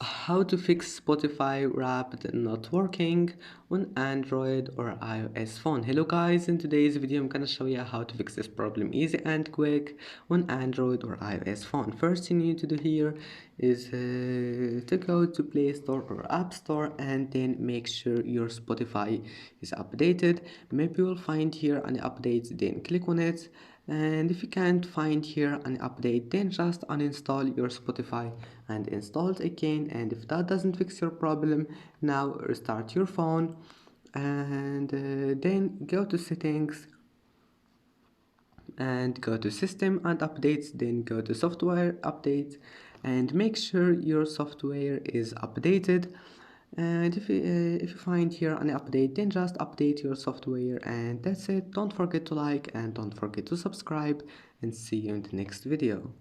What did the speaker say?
How to fix Spotify Wrapped not working on Android or iOS phone. Hello guys, in today's video I'm gonna show you how to fix this problem easy and quick on Android or iOS phone. First thing you need to do here is to go to Play Store or App Store and then make sure your Spotify is updated. Maybe you'll find here an update, then click on it, and if you can't find here an update, then just uninstall your Spotify and install it again. And if that doesn't fix your problem, now restart your phone and then go to settings and go to system and updates, then go to software updates and make sure your software is updated. And if you find here an update, then just update your software, and that's it. Don't forget to like and don't forget to subscribe, and see you in the next video.